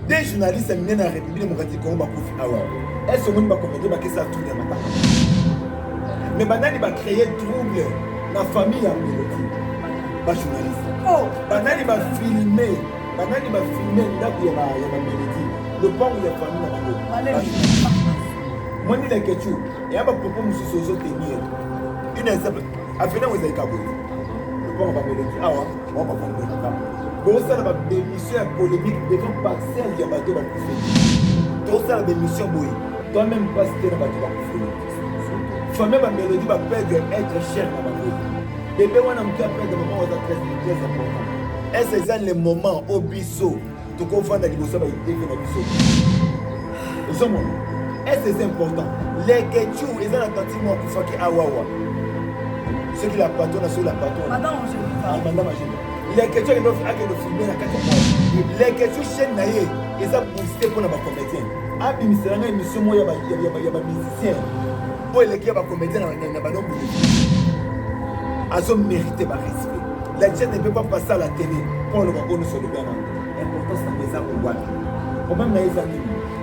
des journalistes amenés dans la République démocratique Congo bakufi awa. Est-ce que monde va commenter ba que ça tout dans matin. Mais banani va créer trouble dans la famille en Mélodie. Ba journaliste. Oh, banani va filmer là où il y a Mélodie. Le pont où il y a famille dans la moi ni la question et à ma propos monsieur sozo tenir une exemple afin vous avez kabou le pont va Mélodie ah ouais on va faire le camp bon ça va émission polémique devant parcelle il y a bateau va couper tout ça la émission boy toi même pas c'était dans bateau va couper famille va Mélodie va perdre être cher dans bateau bébé on a un cas perdre moment on a très important est-ce que c'est le moment au biseau to confondre la liboso va y na biseau ils sont est-ce que c'est important les ketchou ils ont attendu moi pour faire que awawa ceux qui la patronne sur la patronne madame Angélique les ketchou ils doivent aller le filmer la 4 mois les ketchou chaîne naie ils ont boosté pour la comédien abi miséranga émission moi ya ba musicien pour les qui ba comédien na ba non azo mérité ba respect la chaîne ne peut pas passer à la télé pour le bonheur sur le Ghana important c'est ça pour voir quand même na les amis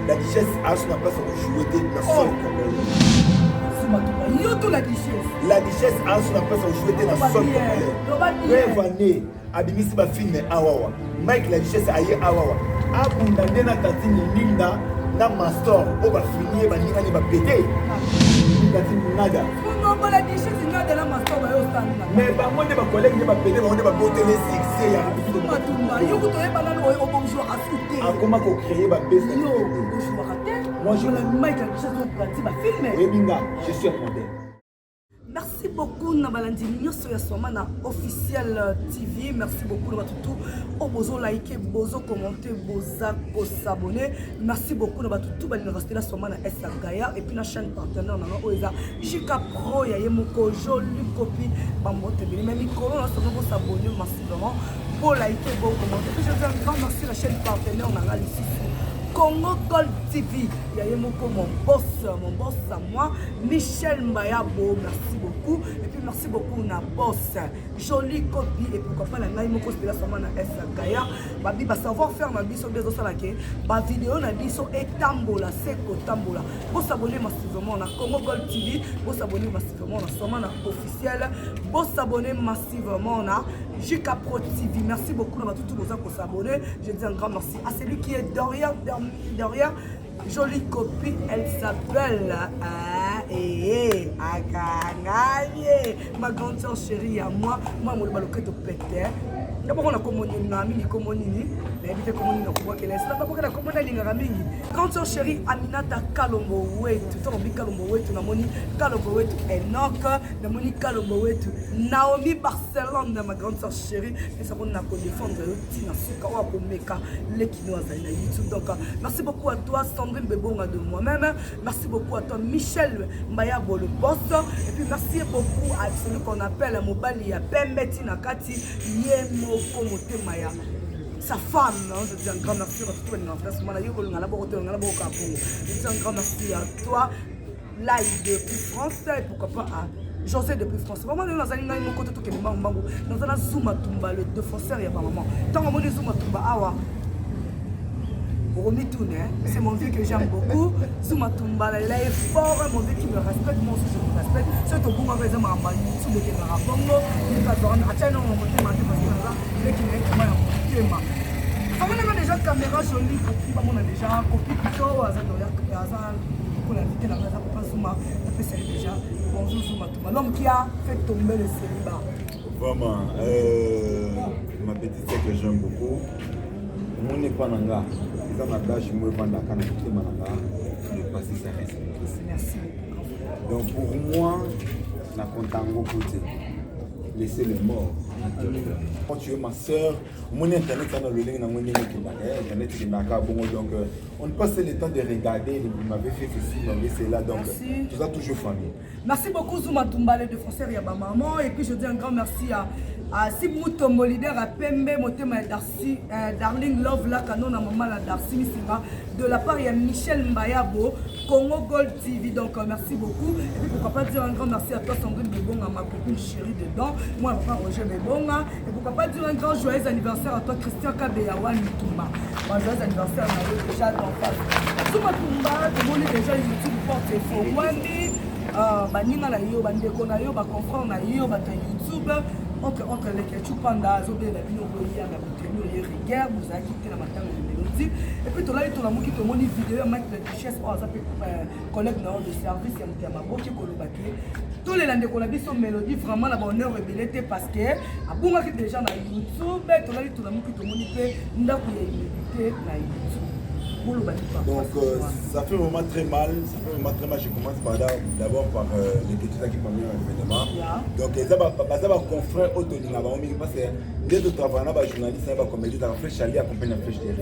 la richesse a son place pour jouer la seule la richesse a son place pour jouer la seule Congolais abimisi ba film awawa Mike la richesse aye awawa abunda ndena tatini linda na master o ba finir ba ninga ni ba pété tatini nada non la richesse nada na master ba yo stand mais ba monde ba collègue ba pété ba monde ba boter les succès ya matumba yo ko toyeba na o bonjour à souter comment ko créer ba business moi je la Mike la richesse au pratique ba film et binga je suis modèle. Merci beaucoup Nabalandi Nyoso ya Somana officiel TV. Merci beaucoup Nabatutu. O bozo liker, bozo commenter, boza ko s'abonner. Merci beaucoup Nabatutu bali rester la Somana SA Gaya et puis la chaîne partenaire nana oza Jika Pro ya yemoko joli copie bambote bili même micro na sono s'abonner massivement pour liker, pour commenter. Je veux un grand merci la chaîne partenaire nana ici Congo Gold TV, il y a mon boss à moi, Michel Mbayabo, merci beaucoup. Et puis merci beaucoup na boss, jolie copie et pourquoi pas la naï moko de la somana S Gaya. Babi ba savoir faire ma biso des osalake, ba vidéo na biso et tambola, seko tambola. Vous s'abonner massivement na Congo Gold TV, vous s'abonner massivement na somana officiel, vous s'abonner massivement na Jika Pro TV. Merci beaucoup na tout vos pour s'abonner. Je dis un grand merci à celui qui est derrière. Jolie copie, elle s'appelle ma grande soeur chérie à moi mon baloquette au péter. D'abord on a commandé une amie qui commande mais éviter commande na quoi qu'elle est là d'abord on a commandé linga mingi grande soeur chérie Aminata Kalombo wetu to mbi Kalombo wetu na moni Kalombo wetu Enoch na moni Kalombo wetu Naomi Barcelone ma grande soeur chérie et ça on a ko défendre tina suka wa ko meka les kinois na YouTube donc merci beaucoup à toi Sandrine Bebonga de moi-même merci beaucoup à toi Michel Mbayabo le boss et puis merci beaucoup à celui qu'on appelle Mobali ya Pembeti na Kati Yemo Maya sa femme, je dis un grand merci à toi, je dis un grand merci à toi, Live depuis France, et pourquoi pas à José depuis France. Vraiment, nous avons mon côté tout qui est mambo. Nous avons Zouma Tumba, le défenseur, il y a pas maman. Tant qu'on a Zouma Tumba, awa. C'est mon vieux que j'aime beaucoup. Zouma Tumba, il est fort, mon vieux qui me respecte, moi aussi je me respecte. C'est au bout de ma maman, YouTube, il est à Bongo, il est à Zoran, à Tchano, on monte ma défense, il est qui est à Théma. On a déjà caméra jolie, on a déjà copie plutôt, pour l'inviter la maison, pour pas Zouma, c'est déjà bonjour Zouma Tumba, l'homme qui a fait tomber le célibat. Vraiment, ma petite sœur que j'aime beaucoup, mon n'est pas nanga. Ils ont un je me vends la canne de Mananga, le passé ça reste. Merci. Donc pour moi, la contango côté, laisser le mort. Quand tu es ma soeur, mon internet ça dans le lien dans mon internet qui n'a qu'à bon donc on passe le temps de regarder, il m'avait fait ceci, il m'avait fait là donc tout ça toujours famille. Merci beaucoup Zouma Tumba le défenseur ya ba maman et puis je dis un grand merci à si Mutombo leader à Pembe, Motema Darcy, Darling Love, la canon à maman la Darcy Missinga, de la part il y a Michel Mbayabo, Congo Gold TV, donc merci beaucoup. Et puis pourquoi pas dire un grand merci à toi Sandrine Bebonga, ma copine chérie dedans, moi mon frère Roger Bebonga, et pourquoi pas dire un grand joyeux anniversaire à toi Christian Kabeyawa Nitouma. Moi joyeux anniversaire à moi déjà d'en face. Souma Toumba, tout le monde est déjà YouTube porte faux. Wandi, Baninga na yo, Bandeko na yo, Bakonfront na yo, Bata YouTube. Entre les Ketchup Panda, Zobé, la Bino Boya, la Bouténo, les Rigueur, vous avez quitté la matin de mélodie. Et puis, tout là, tout le monde qui te montre une vidéo, Mike de Duchesse, par exemple, collègue de service, il y a ma boque qui tous les landais qu'on a vu sur mélodie, vraiment la bonne heure rebellité parce que, à bon qui déjà dans YouTube, tout là, tout le monde qui te montre une date où il y a une na YouTube. Donc ça fait un moment très mal, je commence d'abord par les questions qui parmi l'événement. Donc ça va confrère autonomie parce que dès que tu travailles dans journaliste, ça va comédie, tu as fait Charlie accompagné la flèche de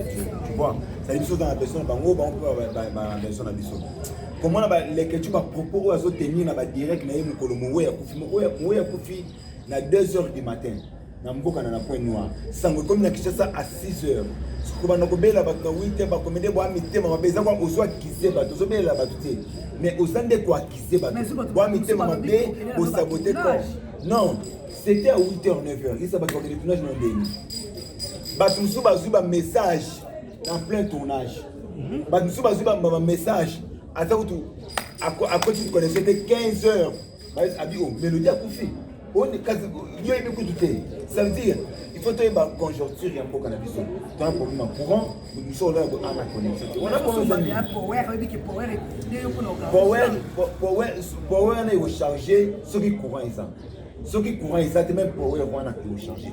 tu vois, ça dit choses dans la personne, on peut avoir la personne à bisou. Comment les questions par propos à tenir dans direct na yemu kolomo ya kufi na 2h du matin. Na mboka na point noir. Sango comme na kishasa à 6h. Kuba na kobela ba 8h ba comédie ba mitema ba beza kwa oswa kise ba to sobela ba tuté. Mais osande kwa kise ba. Ba mitema ba be au saboter quoi. Non, c'était à 8h 9h. Il ça ba comédie tournage na ndeni. Ba tumsu ba zuba message en plein tournage. Ba tumsu ba zuba ba message à ça tout à côté tu connaissais 15h. Ba abi o mélodie a couffé. On est quasi ça veut dire il faut trouver une conjoncture et un peu cannabis. Tu as un problème en courant, nous sommes là à la connexion. On a power est rechargé, ceux qui courant ça. Ceux qui courant ça, même power on a rechargé.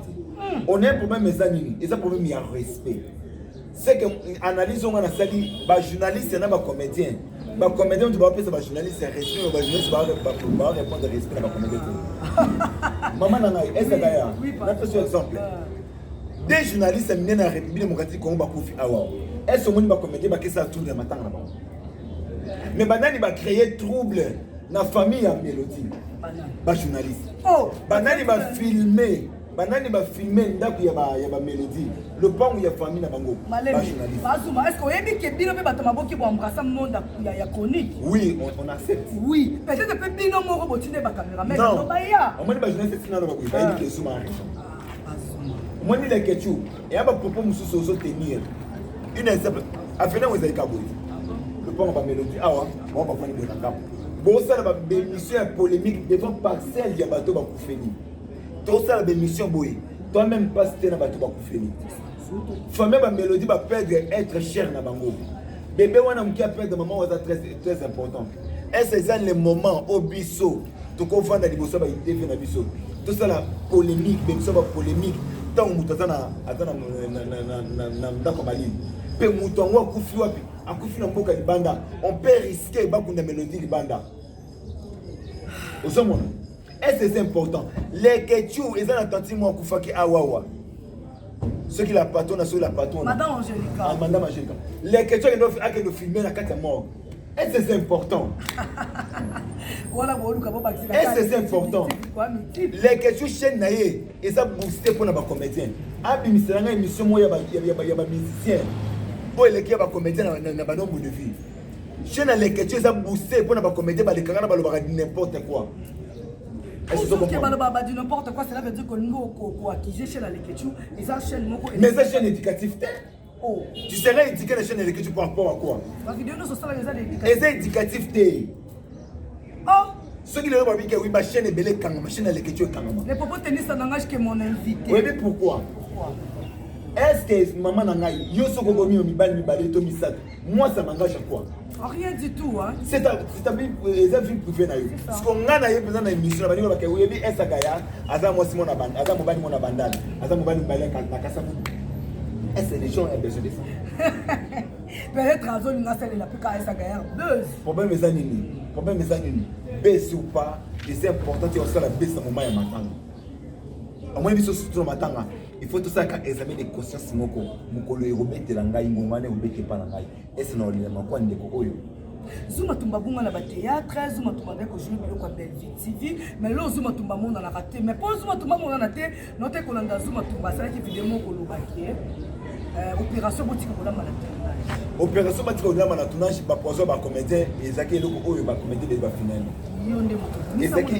On a un problème mais ça et ça problème il y a respect. C'est que analyse on a sali ba journaliste et na ba comédien. Ba comédien tu vas appeler ça ba journaliste respect ba journaliste va répondre respect na ba comédien. Maman nana est-ce d'ailleurs na fait un exemple. Des journalistes amenés dans la République démocratique Congo ba Kofi Awa. Est-ce que ba comédien ba que ça tourne le matin là-bas. Mais banani ba créer trouble na famille à Mélodie. Ba journaliste. Oh, banani ba filmer banani ba filmer ndako ya ba Mélodie le pont ya famille na bango ba journaliste bazuma est-ce que yebi ke bino pe bato maboki bo embrasser monde ya chronique oui on accepte oui peut-être que bino moko botine ba caméraman no ba ya on m'a dit ba journaliste sina na ba ko ba yebi ke suma bazuma on dit les kechu et aba propos mususu ozo tenir une exemple afena vous avez kaboué le pont ba Mélodie awa on va prendre de ngap bon ça la ba émission polémique devant parcelle ya bato ba kufeni. Tout ça la mission boy. Toi-même pas c'était na bato ba kufeli. Famille ba Mélodie ba perdre être cher na bango. Bébé wana mki a perdre maman was très important. Est-ce que c'est le moment au biso to ko vendre liboso ba TV na biso. Tout ça la polémique, biso ba polémique. Tant mutu na ndako bali. Pe mutu ngo kufi wapi? Akufi na mboka libanda. On peut risquer ba kunda Mélodie libanda. Osomona. Est-ce que c'est important? Les Ketchou, ils ont entendu moi Koufaki Awawa. Ceux qui la patronne, ceux qui la patronne. Madame Angélica. Ah, Madame Angélica. Les Ketchou, ils doivent filmer la carte mort. Est-ce que c'est important? Est-ce que c'est important? Les Ketchou, chaîne naïe, ils ont boosté pour les comédiens. Abi Miseranga, émission, il y a des musiciens. Oh, il y a des comédiens dans le nombre de vie. Chaîne les Ketchou, ils ont boosté pour les comédiens, les carans, n'importe quoi. Dit n'importe quoi, cela veut dire que nous acquis chez la Leketchou et ça chaîne moko. Mais ça chaîne éducative oh, tu serais éduqué la chaîne Leketchou par rapport à quoi? La vidéo nous ça les ça éducatif oh, ceux qui le voient que oui ma chaîne est belle quand ma chaîne Leketchou quand même. Les propos tennis ça n'engage que mon invité. Oui mais pourquoi? Est-ce que maman nangai yo soko gomi o mibali to misat moi ça m'engage à quoi? Rien du tout hein. C'est ta les avis privés na yo. Parce qu'on ngana yo besoin na émission ba ba ke oui bi esa gaya aza moi Simon na bande aza mobali mona bandana aza mobali mbale na kasa. Est-ce que les gens ont besoin de ça? Peut-être Azol n'a celle la plus qu'à esa gaya buzz. Problème est nini? Problème est nini? Baisse ou pas, et c'est important que on soit la baisse au moment ya matanga. Au moins biso surtout matanga. Il faut tout ça qu'un examen de conscience moko mukolo remettre la ngai ngomane obete pa la ngai. Est-ce non le mako ndeko oyo Zuma Tumba Bunga na théâtre, Zuma Tumba avec aujourd'hui biloko Belle TV, mais là Zuma Tumba monde na raté, mais pour Zuma Tumba monde na té, noté ko landa Zuma Tumba ça qui vidéo ko lobaki. Opération botika ko la malade. Opération botika ko la malade tournage ba pozo ba comédien ezaki eloko oyo ba comédien ba final. Yonde moto.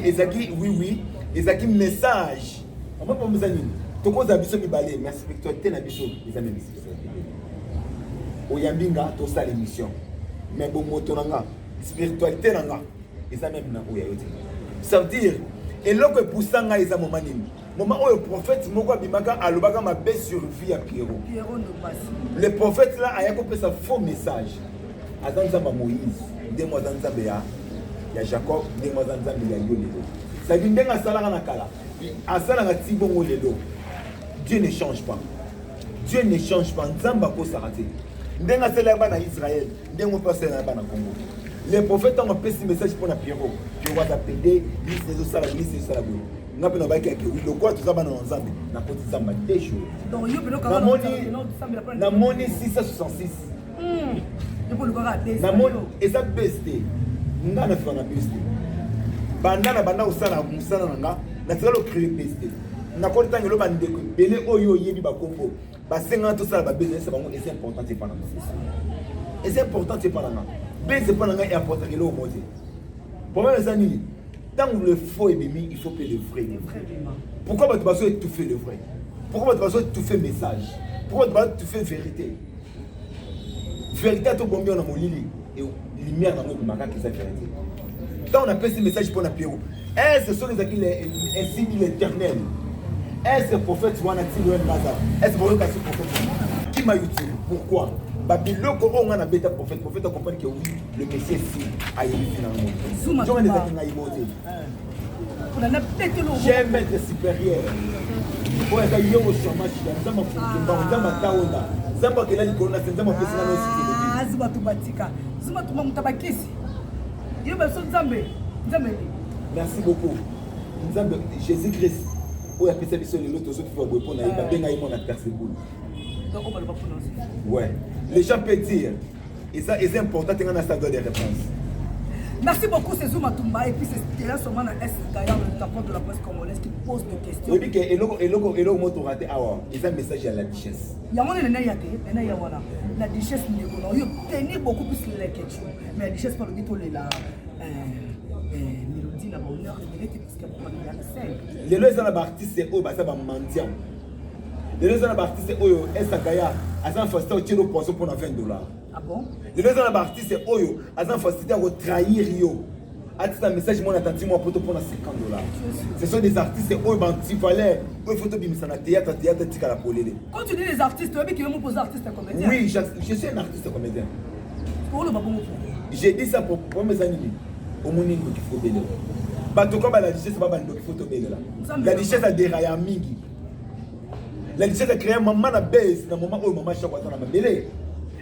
Ezaki oui, ezaki message. On va pas me zanini. Toko za biso mibale, merci Victor te na biso, les amis biso. Oyambinga to sa l'émission. Mais bon moto nanga, spiritualité nanga, eza même na oya yote. Ça veut dire eloko poussanga eza moment nini. Moment où le prophète moko bimaka alobaka ma baisse sur vie à Pierrot. Pierrot ne passe. Le prophète là a yakopé sa faux message. Azanza Moïse, de moi Zanzambe ya Jacob, de moi Zanzambe ya Yolelo. Ça dit ndenga salaka na kala. Asala na tibongo lelo. Dieu ne change pas. Dieu ne change pas. Nzamba ko sarate. Ndenga sala ba na Israël, ndengo passer na ba na Congo. Les prophètes ont passé ce message pour na Pierrot. Pierrot va t'appeler, lui c'est ça la lui c'est ça la boue. Na pe na ba ke oui le quoi tout ça ba na Nzambe. Na koti Nzamba des jours. Donc yo bino ka na moni 666. Pour le voir des. Na moni eza besté. Nga na fana besté. Banda na banda usala musala nga na tsala lo créer besté. Na koti tangelo bande ko belé oyo yebi ba kombo. Ba 50 ça ba business bango et c'est important c'est pas là. Et c'est important c'est pas là. Ben c'est pas là et important que l'eau monte. Pour moi les amis, tant le faux est mimi, il faut que le vrai. Pourquoi votre baso étouffer le vrai? Pourquoi votre baso étouffer message? Pourquoi votre baso étouffer vérité? Vérité à tout bon bien dans mon lit et lumière dans notre macaque qui c'est vérité. Tant on appelle ce message pour la Pierrot. Est-ce sont les acquis un signe l'éternel? Est-ce prophète Wanati Loen Lazare? Est-ce que vous avez prophète? Qui m'a utilisé? Pourquoi? Babiloko on a bêta prophète a compris que oui, le Messie si a élu finalement. J'en ai des acquis naïmoté. J'ai un maître supérieur. Pour être ailleurs au chômage, Zamba Foucault, Zamba Taona, Zamba Kelani Corona, Zamba Pessina aussi. Ah, Zuma Tubatika, Zuma Tubamutabakisi. Il va sur Zambé. Merci beaucoup. Jésus-Christ. Où a fait ça les autres qui font répondre à il va bien mon affaire c'est bon. Donc on va le prononcer. Ouais. Les gens peuvent dire et ça est important quand on a ça donne des réponses. Merci beaucoup c'est Zuma Tumba et puis c'est là seulement la S d'ailleurs le tampon de la presse congolaise qui pose des questions. Oui que et moto raté awa, ils ont un message à la duchesse. Il y a mon la duchesse n'est pas là. Il tenir beaucoup plus les questions mais la duchesse pas le dit tout là. Mélodie na bonheur et parce que pour la scène. Les deux artistes c'est eux bah ça va mentir. Les deux artistes c'est eux Esakaya, azan facilité au tiro poisson pour $20. Ah bon? Les deux artistes c'est eux azan facilité à trahir yo. A-t-il un message mon attention moi pour $50. Ce sont des artistes c'est eux banti fallait eux photo bimisa na théâtre tika la polele. Quand tu dis les artistes, tu veux qu'ils vont poser artiste comédien? Oui, je suis un artiste comédien. Pour le babou. J'ai dit ça pour mes amis. Au monde il faut béler. Bato comme la richesse pas bando il faut te béler là. La richesse a déraillé à mingi. La richesse a créé maman na base na moment où maman chaque fois na belé.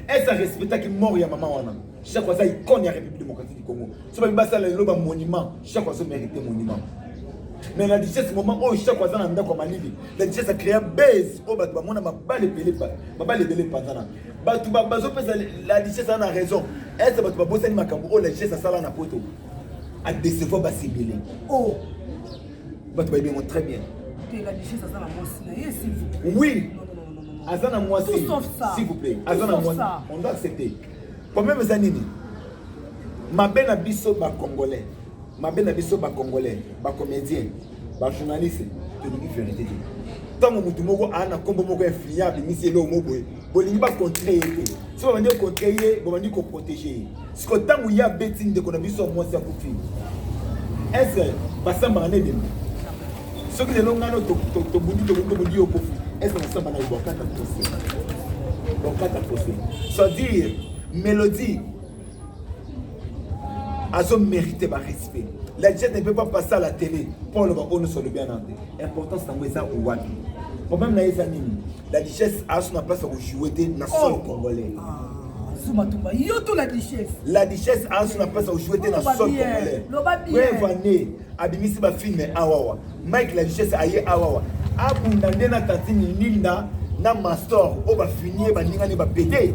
Elle ça respecte qui mort ya maman wana. Chaque fois ça il connaît la République démocratique du Congo. So ba ça le loba monument, chaque fois ça mérite monument. Mais la richesse moment où chaque fois ça na ndako malili. La richesse a créé base au bato ba mona mabale belé pas. Mabale belé pas ça. Bato ba bazo pesa la richesse a raison. Elle ça bato ba bossa ni makambo oh la richesse a sala na poto. À décevoir bas ciblé. Oh, bah tu vas bien très bien. Oui. Azana moi s'il vous plaît. Azana moi. On doit accepter. Pour même les années, ma belle abisso bas congolais, ma belle abisso bas congolais, bas comédien, bas journaliste, tu nous dis vérité. Tant que tu m'as un combo moko influable, monsieur le mot boy. Bolingi ba contrer. Si on va dire contrer, on va dire qu'on protéger. Ce que tant où il y a bêtine de qu'on a vu sur moi c'est un coup de fil. Est-ce que ça m'a aidé? Ce que les longs années to boudi au kofu. Est-ce que ça m'a aidé? Donc ça veut dire mélodie a son mérité par respect. La gente ne peut pas passer à la télé pour le voir sur le bien-être. Important c'est ça ou wapi. Moi-même la richesse a son place pour jouer des nations congolais. Zuma Tumba, yoto la richesse. La richesse a son place pour jouer des nations congolais. Prévenez, abimisi ba film awawa. Mike la richesse aye awawa. Abunda ndena tatini ninda na master o ba finir ba ninga ne ba pété.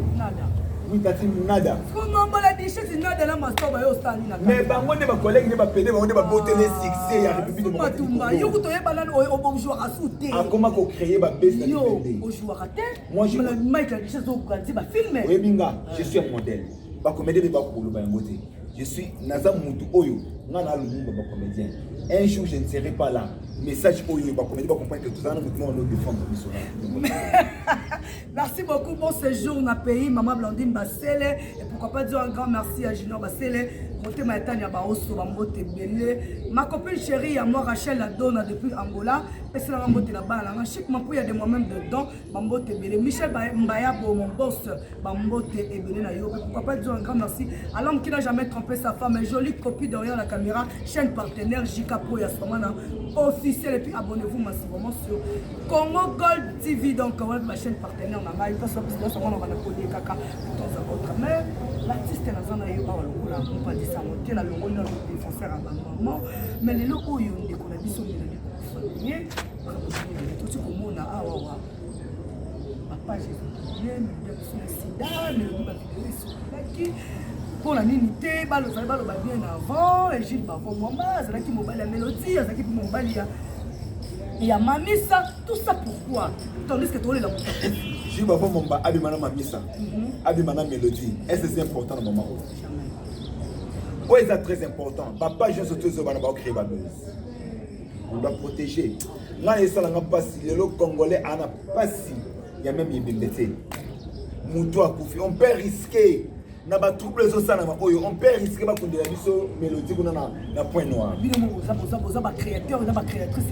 Oui, tati nada. Comment la déchet c'est nada la master ba yo stani na. Mais bango ne ba collègue ne ba pédé bango ne ba botter les succès ya République démocratique. Yo ko yeba na o joueur à souté. Ah comment ko créer ba base na yo o joueur à terre. Moi je Mike la déchet zo grandir ba film. Oui binga, je suis un modèle. Ba comédie ba ko lo ba ngote. Je suis Naza Moutou Oyo, Nana Lumba comédien. Un jour, je ne serai pas là. Message Oyo, ba comédien, ba comprendre que tout ça, nous devons nous défendre. Merci beaucoup, bon séjour dans le pays, Maman Blandine Bassele. Et pourquoi pas dire un grand merci à Junior Bassele. Ma copine chérie, à moi Rachel la donne depuis Angola. Et c'est la rambote là-bas. Chic, ma pouille, il y a des moi-même dedans. Bambote Bélé. Michel Mbaya, mon boss, Bambote et Bélé Nayo. Pourquoi pas dire un grand merci à l'homme qui n'a jamais trompé sa femme. Une jolie copie derrière la caméra. Chaîne partenaire, Jika Pro, Yasomana. Officiel. Et puis abonnez-vous massivement sur Congo Gold TV. Donc, on va ma chaîne partenaire. On va coder caca de temps à autre. Mais l'artiste est dans un aïe. On va dire ça. On va dire le défenseur à maman. Mais les locaux, ils ont des conditions de la vie. Tout ce qu'on a à Wawa. Papa, j'ai bien, mais sida, mais on va vidéo sur la pour la minité, le bien avant, et Gilles Bavon Mwamba, c'est là qui m'a la mélodie, c'est là qui m'a il y a Mamissa, tout ça pourquoi? Tandis que tu es là. Gilles Bavon Mwamba, Abimana Mamissa, Abimana mélodie, est-ce que c'est important dans mon moment? Oui, c'est très important. Papa, je suis surtout on va créer ma buzz. On doit protéger. Là, il y a pas si les Congolais en a pas si. Il y a même des bébés. Moutou a Koufi. On peut risquer. On peut risquer de la mélodie qu'on a na point noir. Créateur, créatrice,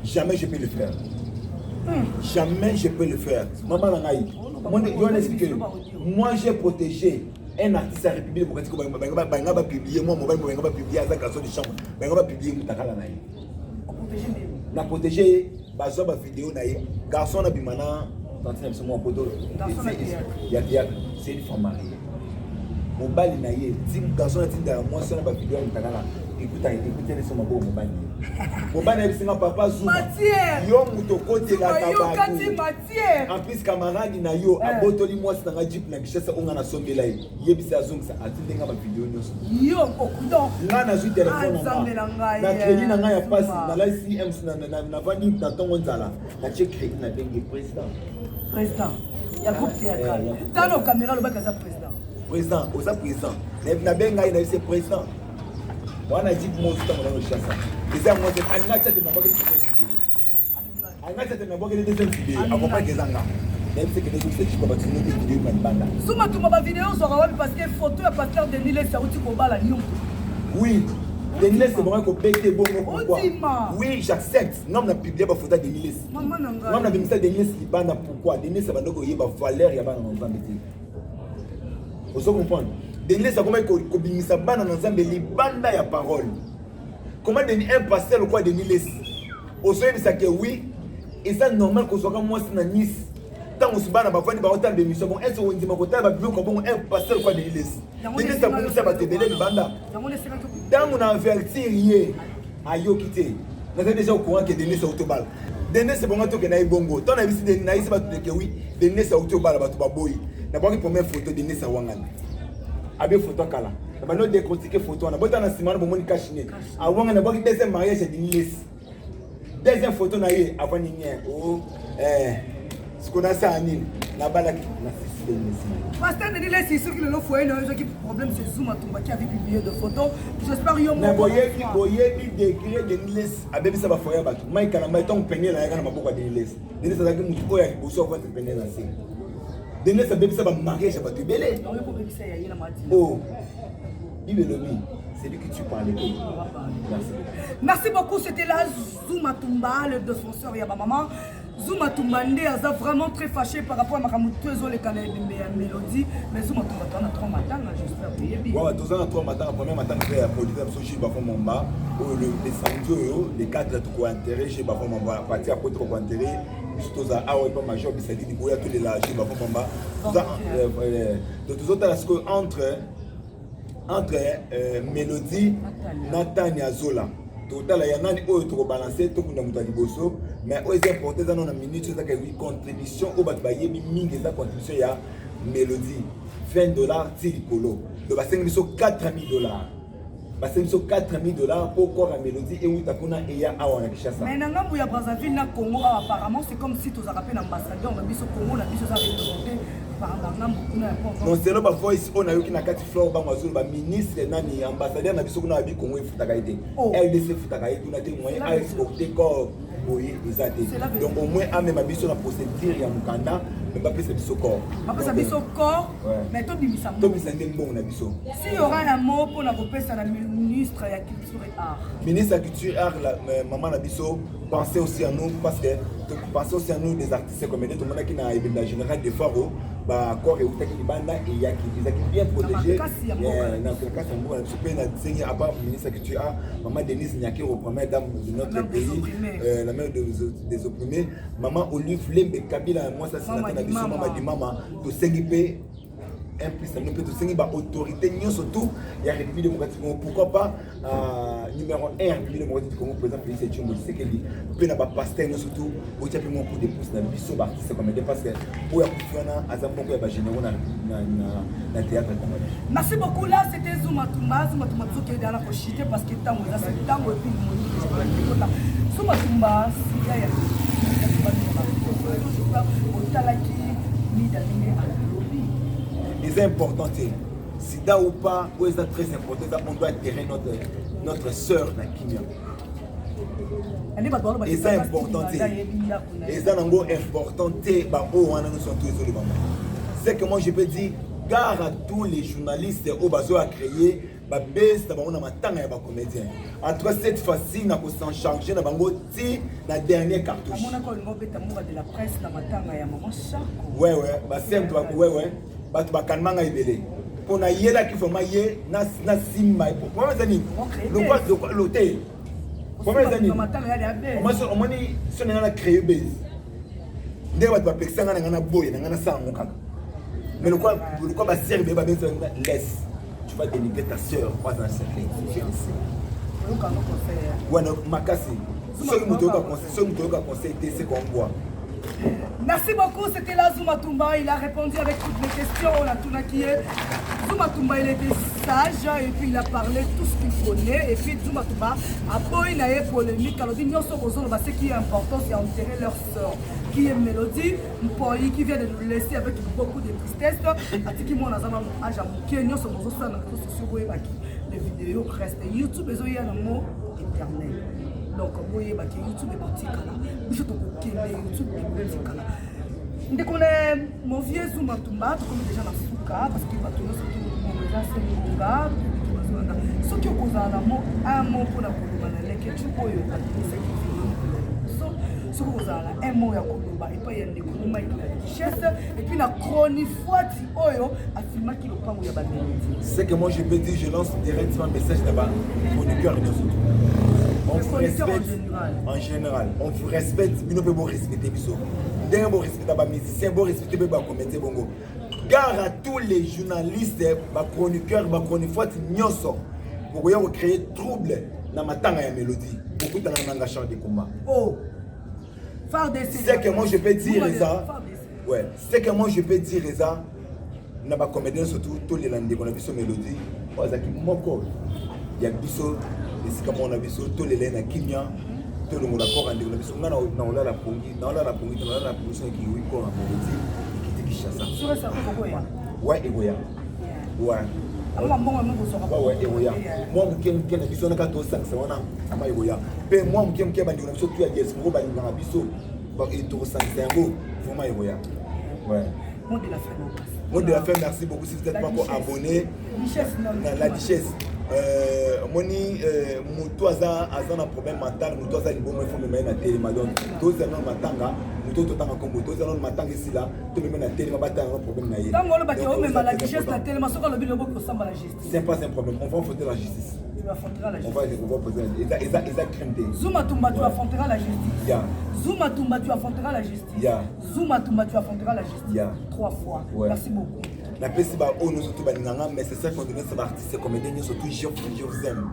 jamais je peux le faire. Jamais je peux le faire. Maman Langaï, moi j'ai protégé un artiste à la République démocratique. Je vais publier moi, je vais publier à la garçon de chambre. Je vais publier Moutakala Naï. Je vais protéger la vidéo Naï. Garçon a bimana, c'est une femme mariée. Mon bal est naïe. Si mon garçon a dit moi, c'est la vidéo Moutakala. Écoutez, laissez moi mon bal. Mobile est papa Zouma. Yo muto côté la tabac. En plus camarade na yo abotoli moi c'est un jeep na bichesa on na sombela yebisa zoom ça atinde nga ba vidéo nyos. Yo okudo. Là na ju téléphone na crédit na nga ya passe na la CM na vandi na tongo nzala. Na check crédit na bengi président. Président. Ya groupe théâtral. Tano caméra le bakaza président. Président, oza président. Na benga ina c'est président. Moi, on a dit que moi, je suis dans le chasse. Et ça, moi, c'est un acte de ma bonne idée. Un acte de ma bonne idée. Accompagne les Anglais. Même si les autres, je peux pas tourner des vidéos comme Banda. Souma, tu m'as vidéo sur la web parce que photo à pasteur de Nile, c'est où tu combats la Lyon. Oui. Denis, c'est vraiment qu'on paye tes bons pourquoi? Oui, j'accepte. Non, on a publié ma photo de Denis. Non, on a mis ça Denis qui banda pourquoi? Denis, ça va donc y avoir valeur, il y a pas dans le temps. Vous comprenez? Denis, ça comment il y a banda dans ensemble les banda ya parole. Comment Denis un pasteur ou quoi Denis laisse? Au sein de ça que oui, et ça normal qu'on soit comme moi c'est Nice. Tant on se bat na ba fani ba autant de mission bon est-ce on dit ma côté ba bio comme un pasteur quoi Denis laisse. Denis ça pour ça va te donner le banda. Dans on a avertir hier à yo quitter. On est déjà au courant que Denis c'est autobal. Denis c'est bon to que na ibongo. Tant na bisi Denis na isi ba que oui, Denis c'est autobal ba to ba boy. Na ba ki première photo Denis ça wangana. Avec photo kala. On va décortiquer photo. On a besoin d'un ciment pour mon cachiné. Avant on a besoin deuxième mariage de Nice. Deuxième photo na yé avant Nice. Oh ce qu'on a ça à Nîmes. La balle la fille de Nice. Pasteur de Nice c'est sûr que le foyer n'a eu problème c'est Zoom Matumba qui avait publié de photos. J'espère yo mo. Boyer bi décrire de Nice avec ça va foyer ba. Mike na mai ton peigner la yana maboko de Nice. Nice ça que mutu oya boso va te peigner la scène. Denis a bébé ça va mariage va te belé. Oh, c'est lui que tu parlais. Merci beaucoup, c'était là Zouma Tumba, le défenseur Yaba Maman. Zouma Tumba est vraiment très fâché par rapport à ma ramouteuse les canaux de mélodie. Mais Zouma Tumba, tu as 3 matins, j'espère payer bien. Ouais, tu as 3 matins, la première matin, tu as produit un sushi bafon Mamba. Les samedis, les 4 tu as intérêt chez bafon Mamba. Partir à côté pour intérêt. Surtout à Awa pas major, mais ça dit qu'il y a tous les lâches, il va pas maman. Donc tout ça, parce que entre Mélodie, Natania Zola. Total, il y a un autre balancé, tout le monde a dit bosso, mais aux importés, dans une minute, c'est une contribution au Batbaye, ming et la contribution, il y a Mélodie, $20, Tiricolo. Donc, c'est 4 000 $. Parce que nous 4 000 $ pour corps à Mélodie et où tu as et ya awa na Kinshasa. Mais dans Ngambu ya Brazzaville na Congo apparemment c'est comme si tu as rappelé l'ambassadeur on a biso Congo na biso ça représenté par Ngambu kuna important. Non c'est là parfois ici on a eu qui na kati fleur ba mazulu ba ministre nani ambassadeur na biso kuna bi Congo ifutaka ite. LDC futaka ite na te moyen à exporter corps boye ezate. Donc au moins a même biso na procédure ya mukanda mais pas plus biso corps. Pas ça biso corps mais to bimisa mo. To bimisa ndembo na biso. Si y aura un mot pour la repesa la ministre de la culture et art. Ministre de la culture et art, maman Nabiso, pensez aussi à nous parce que pensez aussi à nous des artistes comme tout le monde qui a la générale de Faro, bah corps et où qui banda et il y a qui bien protégé. Dans le cas c'est moi, je peux enseigner à part ministre de la culture et art, maman Denise Nyaki, première dame de notre pays, la mère des opprimés, maman Olive Lembe Kabila, moi ça c'est la Nabiso, maman dit maman, tout s'équiper. Impuissant, nous pouvons tenir par autorité, nous surtout, il y a la République démocratique Congo. Pourquoi pas numéro 1 République démocratique du Congo, président Félix Tshimou, c'est qu'il dit, peut n'a pas passer, nous surtout, au tiers mon coup de pouce dans le biseau artiste comme il parce que pour y avoir à Zambon, il y a généraux dans le théâtre. Merci beaucoup. Là, c'était Zuma Tumba qui est dans la pochette parce que tant que c'est tant que puis le Zuma Tumba, c'est là, il y a au Talaki, mis dans le c'est important, sida ou pas, c'est très important, on doit atterrir notre sœur dans Kenya. Et c'est important, et c'est important, c'est que moi je peux dire, gare à tous les journalistes au bateau à créer, la comédien. En tout cas, cette fois-ci, on a s'en charger dans la dernière cartouche. Ouais, c'est toi, ouais. Batu bakanmanga ibele pona yela ki foma ye na simba pour mazani le l'hôtel pour mazani moi so omoni so na créer base ndé batu bapexanga na boye na sango kaka mais le quoi ba serbe ba bien laisse tu vas dénigrer ta sœur pas un secret fiancé ouais non makasi so mutoka conseil c'est qu'on voit. Merci beaucoup, c'était là Zuma Tumba, il a répondu avec toutes les questions, on a tout naquillé. Zuma Tumba il était sage et puis il a parlé tout ce qu'il connaît et puis Zuma Tumba a beau il a eu polémique, alors dit ce qui est important c'est enterrer leur sœur qui est Mélodie, Mpoyi qui vient de nous laisser avec beaucoup de tristesse. Atiki mon azama âge à mouké, nous sommes sur les réseaux sociaux, les vidéos restent YouTube et il y a un mot éternel. Donc, vous voyez, YouTube est parti là. Je suis YouTube est parti là. Dès qu'on est mon vieux Zuma Tumba, comme déjà dans Souka, parce qu'il va tourner surtout mon déjà c'est mon gars. Ce qui est causé un mot pour la Koloba, les que tu peux y ce que vous avez un mot à Koloba, et pas y a des Koloba et la richesse, et puis la chronique fois Oyo, a filmé qu'il n'a pas où il y a des c'est que moi je peux dire, je lance directement un message là-bas pour le cœur et nous surtout. On vous respecte en général. On vous respecte, mais nous pouvons respecter les autres. Dès que vous respectez les musiciens, vous respectez les comédiens. Gare à tous les journalistes, les chroniqueurs, les chroniqueurs, pour créer trouble dans ma tanga et mélodie. Beaucoup de gens ont des combats. Oh! C'est que moi je peux dire ça. Ouais, c'est que moi je peux dire ça. Dans ma comédien, surtout tous les landais, on a vu ce mélodie. Il y a biso. C'est comme on a vu sur tous les laines à Kenya, tout le monde a encore rendu. On a la pongi, on a la position qui est encore en Mélodie et qui dit Kinshasa. Sur ça, ouais, et Goya. Ouais. Ouais, et Goya. Moi, je suis un biso na 14 5 c'est on a Goya. Mais moi, je suis un bandit, on a surtout à Yes, on va dans biso. Et tout ça, c'est un beau. Vraiment, Goya. Ouais. Mot de la fin. Mot de la fin, merci beaucoup si vous n'êtes pas encore abonné. La richesse. Moni mutu aza na problème mental mutu aza libomo il faut me mettre na téléma donc tous les matanga mutu totanga kombo tous les matanga ici là tout me mettre na téléma batanga un problème na yé donc on le bâti on met la richesse na téléma soko le bilo boko samba la justice c'est pas un problème on va voter la justice Tu affronteras la On justice. va poser Eza crainte. Zuma Tumba, tu affronteras la justice. Yeah. Zuma Tumba, tu affronteras la justice. Yeah. Zuma Tumba, tu affronteras la justice. Yeah. 3 fois. Ouais. Merci beaucoup. La peste ba oh nous surtout baninganga mais c'est ça qu'on donne ces artistes comédiens surtout je vous aime.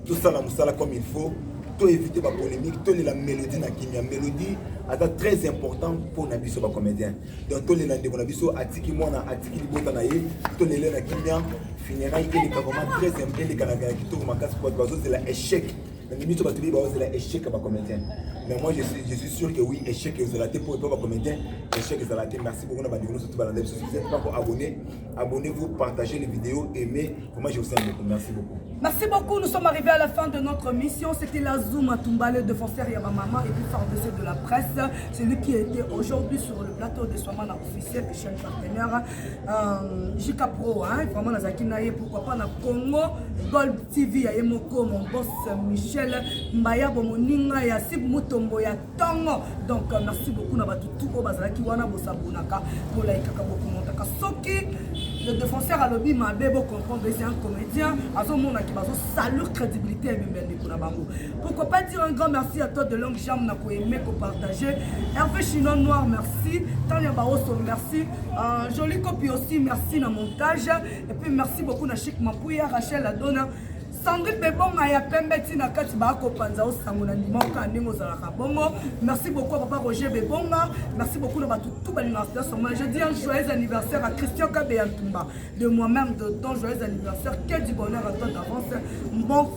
Tout ça la musala comme il faut. Tout éviter la polémique, tout la mélodie na kimia mélodie est très important pour nabiso ba comédien. Donc tout les lande ko nabiso atiki mona atiki libota na ye, tout les na kimia finira il est vraiment très important les Canadiens qui tout makas pour bazo c'est la échec. Mais nous tu vas c'est la échec ba comédien. Mais moi je suis sûr que oui échec et zalaté pour pas comédien, échec et zalaté. Merci beaucoup na ba nous surtout ba lande si vous êtes pas encore abonné, abonnez-vous, partagez les vidéos, aimez. Pour moi je vous aime beaucoup. Merci beaucoup. Merci beaucoup, nous sommes arrivés à la fin de notre mission. C'était la Zuma Tumba, le défenseur Yabamama et puis Fardessé de la presse. C'est lui qui était aujourd'hui sur le plateau de Swamana officiel des chaînes partenaires. JK Pro, hein, vraiment dans Zakinaye, pourquoi pas dans Congo, Gold TV, Yayemoko, mon boss Michel, Mbaya Bomoninga, Yassib Mutombo, Yatongo. Donc merci beaucoup, Nabatutu, Bazaki, Wana Bosabunaka, Mola Ikaka Boku Montaka Soki. Le défenseur a lobby m'a bébo comprendre c'est un comédien. À ce moment qui va saluer crédibilité et même pourquoi pas dire un grand merci à toi de longue jambe n'a pas aimé qu'on partager. Hervé Chinon Noir merci. Tania Barosso merci. Jolie copie aussi merci dans montage. Et puis merci beaucoup na Chic Mapouya Rachel Adona. Sandrine Bebonga ya pembe tina kati ba ko panza o sangona ndimoka ndingo za kabongo. Merci beaucoup à papa Roger Bebonga. Merci beaucoup à tout l'université. Je dis un joyeux anniversaire à Christian Kabeyantumba. De moi-même de ton joyeux anniversaire. Quel du bonheur à toi d'avance. Bon,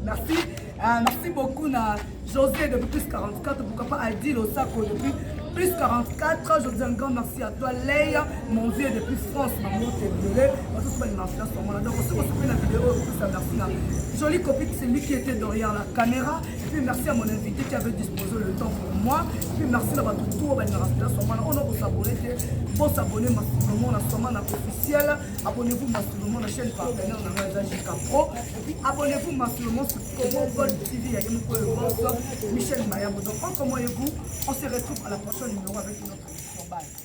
merci. Merci beaucoup à José depuis plus 44. Pourquoi pas Adil Osako depuis plus 44, je dis un grand merci à toi, Leia, mon vieux depuis France, maman, t'es violée. Donc, aussi, on se fait la vidéo, merci. Jolie copine, c'est lui qui était derrière la caméra. Et puis, merci à mon invité qui avait disposé le temps pour moi. Et puis, merci à tout le monde. On a s'abonner, pour s'abonner massivement à Swamana officiel. Abonnez-vous massivement à la chaîne partenaire de JK Pro. Et puis, abonnez-vous massivement sur Congo Gold TV. Michel Mayabo. Donc, comment est-vous? On se retrouve à la prochaine numéro avec une autre émission. Bye.